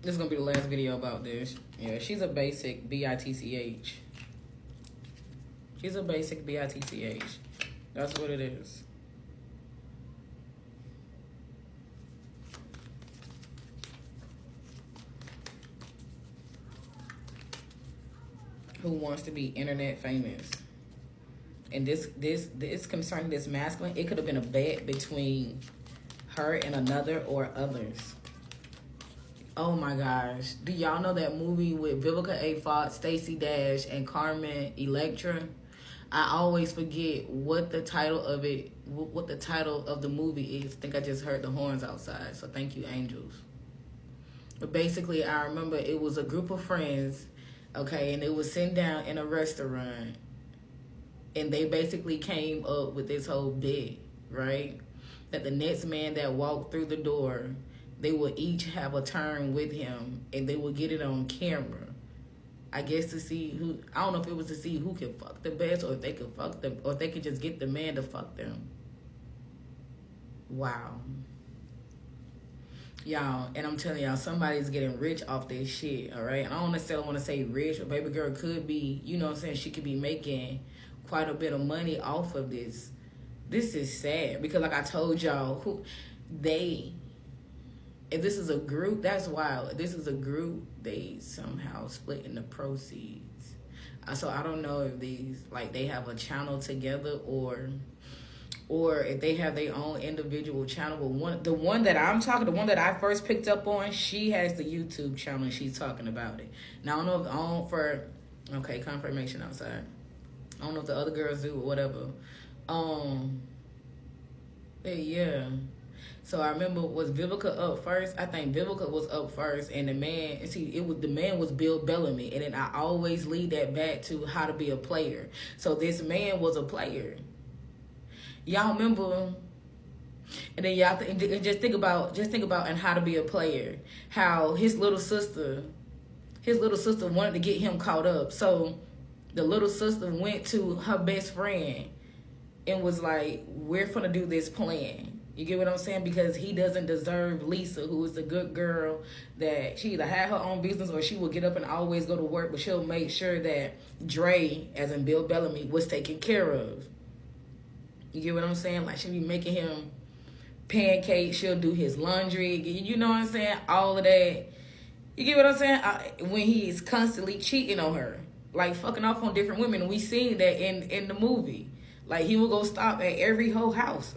This is gonna be the last video about this. Yeah, she's a basic bitch. She's a basic bitch. That's what it is. Who wants to be internet famous? And this concerning this masculine, it could have been a bet between her and another or others. Oh my gosh. Do y'all know that movie with Vivica A. Fox, Stacey Dash, and Carmen Electra? I always forget what the title of the movie is. I think I just heard the horns outside, so thank you, angels. But basically, I remember it was a group of friends, okay, and they was sitting down in a restaurant, and they basically came up with this whole bit, right? That the next man that walked through the door, they would each have a turn with him, and they would get it on camera. I guess to see who, I don't know if it was to see who could fuck the best, or if they could fuck them, or if they could just get the man to fuck them. Wow. Y'all, and I'm telling y'all, somebody's getting rich off this shit, all right? I don't necessarily want to say rich, but baby girl could be, you know what I'm saying, she could be making quite a bit of money off of this. This is sad, because like I told y'all, if this is a group, that's wild. If this is a group, they somehow split in the proceeds. So I don't know if these, like, they have a channel together or if they have their own individual channel. But the one that I first picked up on, she has the YouTube channel and she's talking about it. Now I don't know if okay, confirmation outside. I don't know if the other girls do or whatever. Yeah. So I remember, was Vivica up first? I think Vivica was up first, and the man was Bill Bellamy, and then I always lead that back to How to Be a Player. So this man was a player. Y'all remember? And then y'all just think about in How to Be a Player, how his little sister wanted to get him caught up. So the little sister went to her best friend and was like, "We're gonna do this plan." You get what I'm saying? Because he doesn't deserve Lisa, who is a good girl, that she either had her own business or she will get up and always go to work, but she'll make sure that Dre, as in Bill Bellamy, was taken care of. You get what I'm saying? Like, she'll be making him pancakes, she'll do his laundry, you know what I'm saying? All of that. You get what I'm saying? When he is constantly cheating on her, like fucking off on different women. We seen that in the movie. Like, he will go stop at every whole house.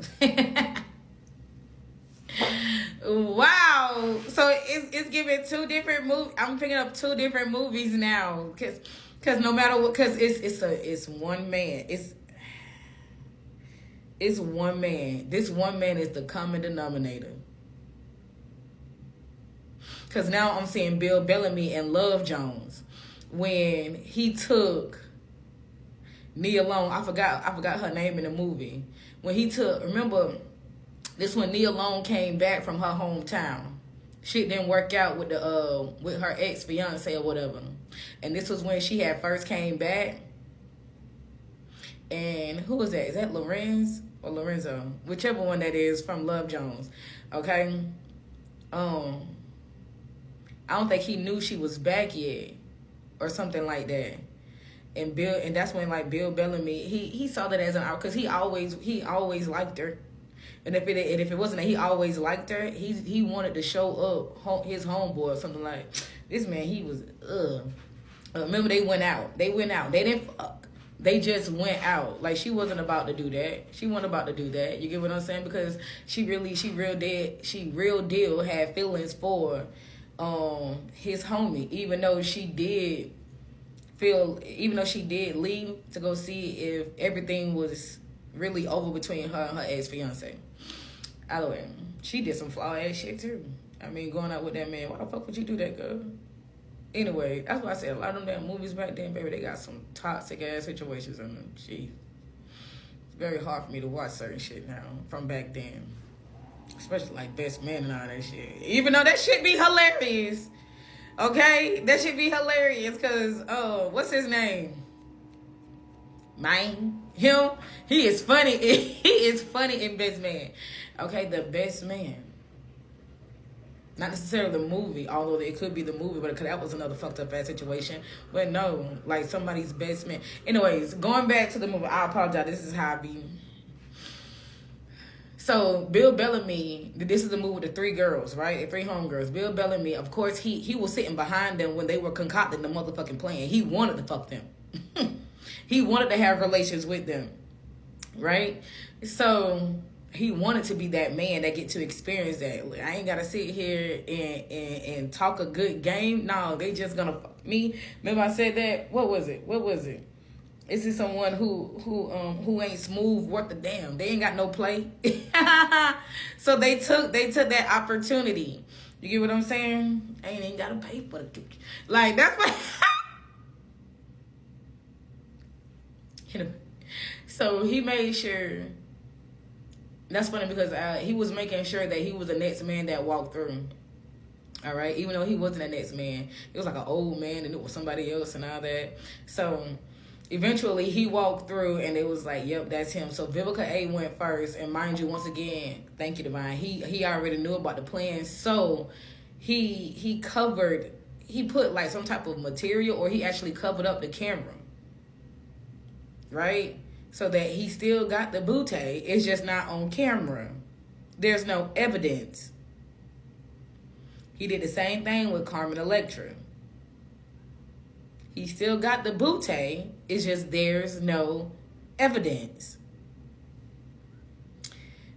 Wow. So it's giving two different movies. I'm picking up two different movies now, because no matter what, because it's one man. It's one man. This one man is the common denominator. Because now I'm seeing Bill Bellamy and Love Jones when he took Nia Long. I forgot her name in the movie. When he took, remember, this when Nia Long came back from her hometown. Shit didn't work out with her ex-fiance or whatever. And this was when she had first came back. And who was that? Is that Lorenz or Lorenzo? Whichever one that is from Love Jones. Okay? I don't think he knew she was back yet or something like that. And that's when, like, Bill Bellamy, he saw that as an out, because he always liked her. And if it wasn't that he always liked her, he wanted to show up his homeboy or something like this. Man, he was remember they went out. They didn't fuck. They just went out. Like, she wasn't about to do that. She wasn't about to do that. You get what I'm saying? Because she real deal had feelings for his homie, even though she did leave to go see if everything was really over between her and her ex-fiance. Either way, she did some flaw ass shit too. I mean, going out with that man, why the fuck would you do that, girl? Anyway, that's why I said a lot of them damn movies back then, baby, they got some toxic ass situations in them. It's very hard for me to watch certain shit now from back then. Especially like Best Man and all that shit. Even though that shit be hilarious. Okay? That should be hilarious, because, what's his name? Him? He is funny. He is funny in Best Man. Okay, the Best Man. Not necessarily the movie, although it could be the movie, but that was another fucked up ass situation. But no, like somebody's best man. Anyways, going back to the movie, I apologize. This is how I be. So Bill Bellamy, this is the movie with the 3 girls, right? The 3 homegirls. Bill Bellamy, of course, he was sitting behind them when they were concocting the motherfucking plan. He wanted to fuck them. He wanted to have relations with them, right? So he wanted to be that man that get to experience that. I ain't gotta sit here and talk a good game. No, they just gonna fuck me. Remember I said that? What was it? This is someone who ain't smooth worth a damn. They ain't got no play. So they took that opportunity. You get what I'm saying? I ain't even gotta pay for the like that's what you know. So he made sure. That's funny because he was making sure that he was the next man that walked through. All right, even though he wasn't the next man, it was like an old man and it was somebody else and all that. So eventually he walked through and it was like, yep, that's him. So Vivica A went first, and mind you, once again, thank you, Divine. He already knew about the plan, so he put like some type of material, or he actually covered up the camera, right? So that he still got the bootay. It's just not on camera. There's no evidence. He did the same thing with Carmen Electra. He still got the bootay. It's just there's no evidence.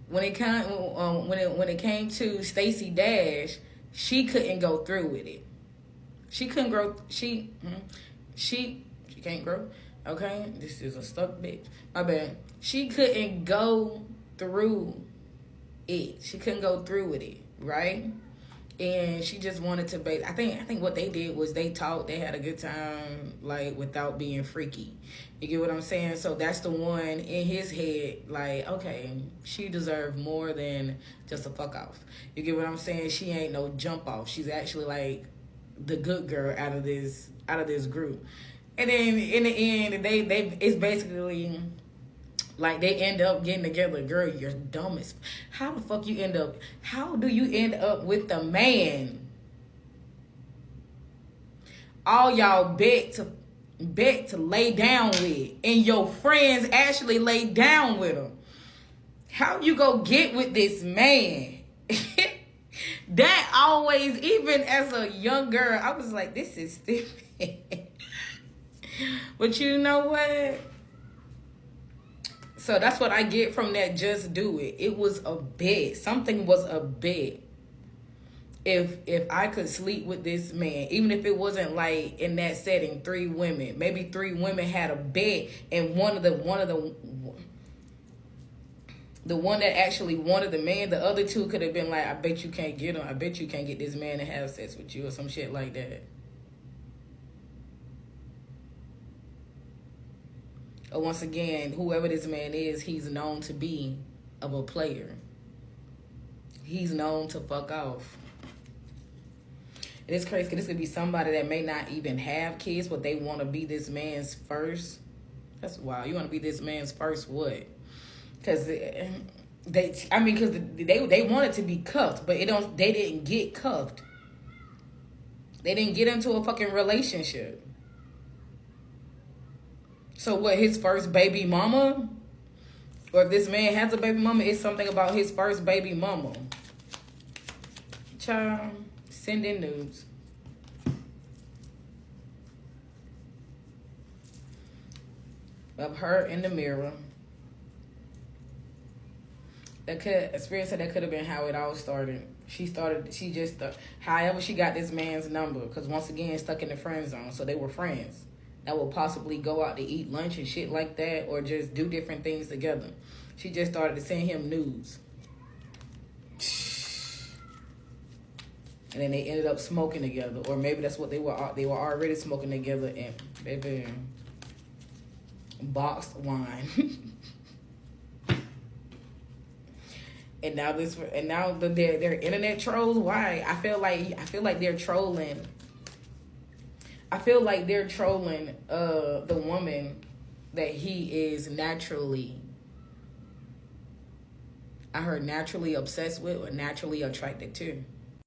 When it came to Stacey Dash, she couldn't go through with it. She couldn't grow. She can't grow. Okay, this is a stuck bitch. My bad. She couldn't go through it. She couldn't go through with it, right? And she just wanted to base. I think what they did was they talked. They had a good time, like without being freaky. You get what I'm saying? So that's the one in his head. Like, okay, she deserved more than just a fuck off. You get what I'm saying? She ain't no jump off. She's actually like the good girl out of this group. And then in the end, it's basically like they end up getting together. Girl, you're dumb as. How the fuck you end up? How do you end up with the man? All y'all bet to lay down with, and your friends actually lay down with him. How you go get with this man? That always, even as a young girl, I was like, this is stupid. But you know what? So that's what I get from that just do it. It was a bet. Something was a bet. If I could sleep with this man, even if it wasn't like in that setting, 3 women, maybe 3 women had a bet, and the one that actually wanted the man, the other 2 could have been like, I bet you can't get him. I bet you can't get this man to have sex with you or some shit like that. Once again, whoever this man is, he's known to be of a player. He's known to fuck off. And it's crazy because this could be somebody that may not even have kids, but they want to be this man's first. That's wild. You want to be this man's first what? Because they wanted to be cuffed, but they didn't get cuffed. They didn't get into a fucking relationship. So what, his first baby mama? Or if this man has a baby mama, it's something about his first baby mama. Child, send in nudes. Of her in the mirror. Spirit said that could have been how it all started. However she got this man's number, because once again, stuck in the friend zone, so they were friends. That will possibly go out to eat lunch and shit like that, or just do different things together. She just started to send him nudes. And then they ended up smoking together, or maybe that's what they were already smoking together, and baby, boxed wine. And now they're internet trolls. Why? I feel like they're trolling. I feel like they're trolling the woman that he is naturally, I heard naturally obsessed with or naturally attracted to.